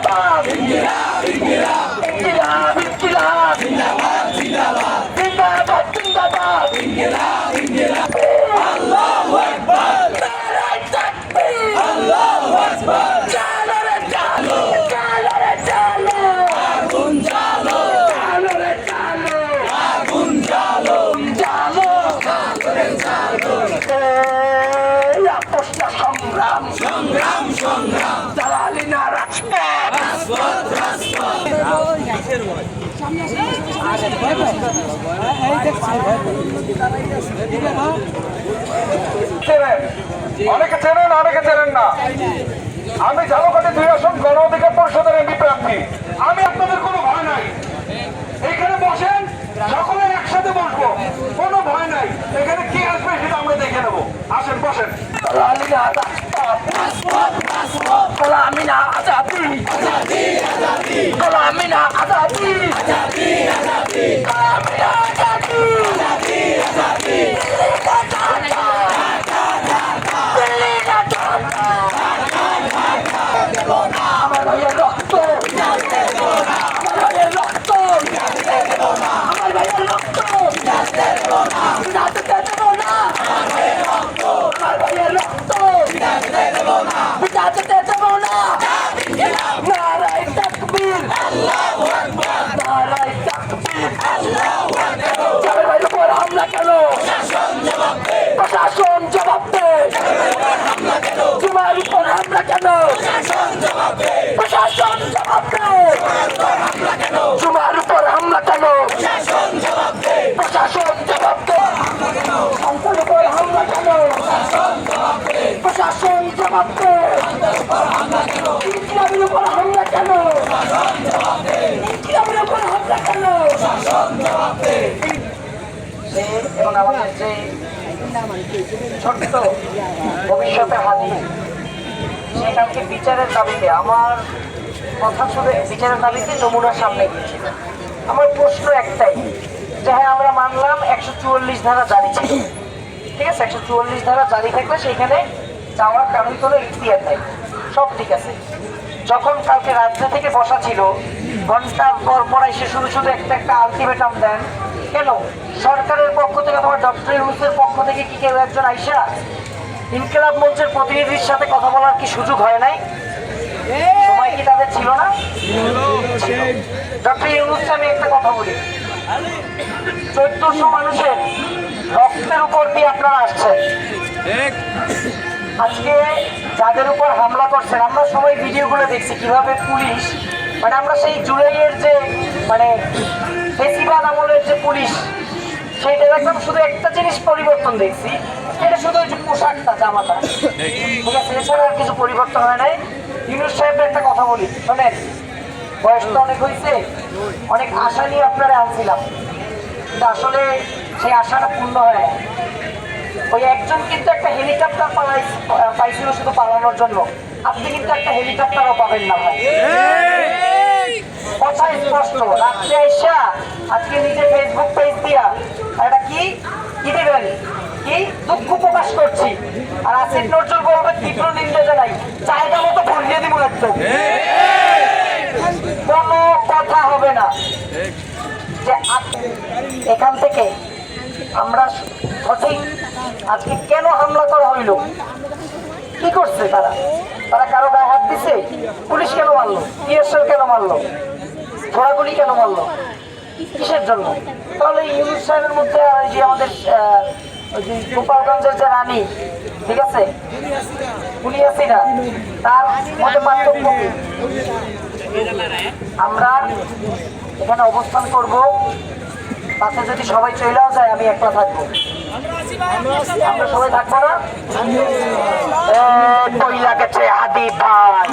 জিন্দাবাদ ইনকিলাব ইনকিলাব জিন্দাবাদ জিন্দাবাদ আল্লাহু আকবার নারায়ে তাকবীর আল্লাহু আকবার চালো রে চালো চালো রে চালো আগুন জ্বালো চালো রে চালো আগুন জ্বালো জ্বালো চালো রে চালো এই আপোষটা সংগ্রাম সংগ্রাম সংগ্রাম দালালি না রাজপথ রাজপথ রাজপথ অনেকে চেনেন অনেকে চেনেন না। আমি ঝালকাঠি 2 আসন গণ অধিকার পরিষদের এমপি প্রার্থী। আমি আপনাদের কোনো ভয় নাই, এখানে বসেন, সকলে একসাথে বসবো, কোনো ভয় নাই। এখানে কি আসবে সেটা আমরা দেখে নেবো। আসেন বসেন। দালালি না রাজপথ রাজপথ রাজপথ গোলামি না আজাদি আজাদি আজাদি গোলামি না আজাদি আজাদি আজাদি গোলামি না আজাদি আজাদি আজাদি আমার ভাইয়ের রক্ত আমার ভাইয়ের রক্ত আমার ভাইয়ের রক্ত যাতে দেবো না আমার ভাইয়ের রক্ত যাতে দেবো না নারায়ে তাকবীর আল্লাহু আকবার নারায়ে তাকবীর আল্লাহু আকবার জাবের ভাইয়ের উপর হামলা কেন প্রশাসন জবাব দে জুমার উপর হামলা কেন প্রশাসন জবাব দে জুমার উপর হামলা কেন প্রশাসন জবাব দে সন্তানের উপর হামলা কেন প্রশাসন জবাব দে ইনকিলাবের উপর হামলা কেন ইনকিলাবের উপর হামলা কেন এবং আমাদের যে ছোট্ট ভবিষ্যতে হাতি সেখানকে বিচারের দাবিতে আমার কথা শুনে বিচারের দাবিতে যমুনার সামনে গিয়েছিল। আমার প্রশ্ন একটাই যে হ্যাঁ আমরা মানলাম 144 ধারা জারি ছিল, ঠিক আছে, 144 ধারা জারি থাকলে সেইখানে যাওয়ার কারণ কোনো ইখতিয়ার নাই, সব ঠিক আছে। যখন কালকে রাত্রে থেকে বসা ছিল, ঘন্টার পর পর এসে শুধু শুধু একটা আলটিমেটাম দেন কেন? সরকারের পক্ষ থেকে তোমার ডক্টর ইউনূসের পক্ষ থেকে কি কেউ একজন আইসা ইনকিলাব মঞ্চের প্রতিনিধির সাথে কথা বলার কি সুযোগ হয় নাই? সময় কি তাদের ছিল না? ডক্টর ইউনূসকে আমি একটা কথা বলি, 1400 মানুষের রক্তের উপর দিয়ে আপনারা আসছেন। আজকে যাদের উপর হামলা করছেন আমরা সবাই ভিডিওগুলো দেখছি কিভাবে পুলিশ, মানে আমরা সেই জুলাইয়ের যে মানে ফেসিবাদ আমলের যে পুলিশ সেইটা দেখলাম, শুধু একটা জিনিস পরিবর্তন দেখছি, এটা শুধু ওই যে পোশাকটা জামাটা, ঠিক আছে, এছাড়া আর কিছু পরিবর্তন হয় নাই। ইউনূস সাহেবের একটা কথা বলি শোনেন, বয়স তো অনেক হয়েছে, অনেক আশা নিয়ে আপনারা আনছিলাম, কিন্তু আসলে সেই আশাটা পূর্ণ হয় না। ওই একজন কিন্তু একটা হেলিকপ্টার পাইছিল শুধু পালানোর জন্য, আপনি কিন্তু একটা হেলিকপ্টারও পাবেন না ভাই, কথা স্পষ্ট। রাত্রে আইসা আজকে নিজে ফেসবুক পেজ দিয়া এটা কি দিবেন, কি দুঃখ প্রকাশ করছি, আর আসিফ নজরুল বলবে তীব্র নিন্দা জানাই, জায়গা মতো ভরিয়ে দিব একদম, কোনো কথা হবে না। যে এখান থেকে আমরা সঠিক আজকে কেন হামলা করা হইল, কি করছে তারা? তারা কারো গায়ে হাত দিছে? পুলিশ কেন মারলো? টিএসএল কেন মারলো? ঘোড়াগুলি কেন মারলো? কিসের জন্য? তাহলে ইউনূস সাহেবের মধ্যে আর যে আমাদের গোপালগঞ্জের যে রানী, ঠিক আছে, পুলিশ হাসিনা, তার মধ্যে পার্থক্য কি? আমরা এখানে অবস্থান করব, তাতে যদি সবাই চলেও যায় আমি একলা থাকবো, আমরা সবাই থাকবো না? কই লাগেছে হাদি ভাই,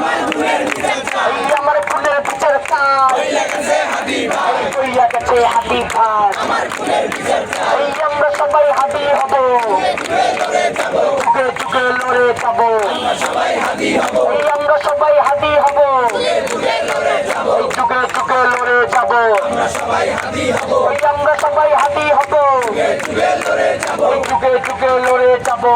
আমার ফুলের বিচার কই লাগেছে হাদি ভাই, আমরা সবাই হাদি হব, যুগে যুগে লড়ে যাবো, আমরা সবাই হাদি হব, যুগে যুগে লড়ে যাবো, আমরা সবাই হাদি হব, যুগে যুগে লড়ে যাবো।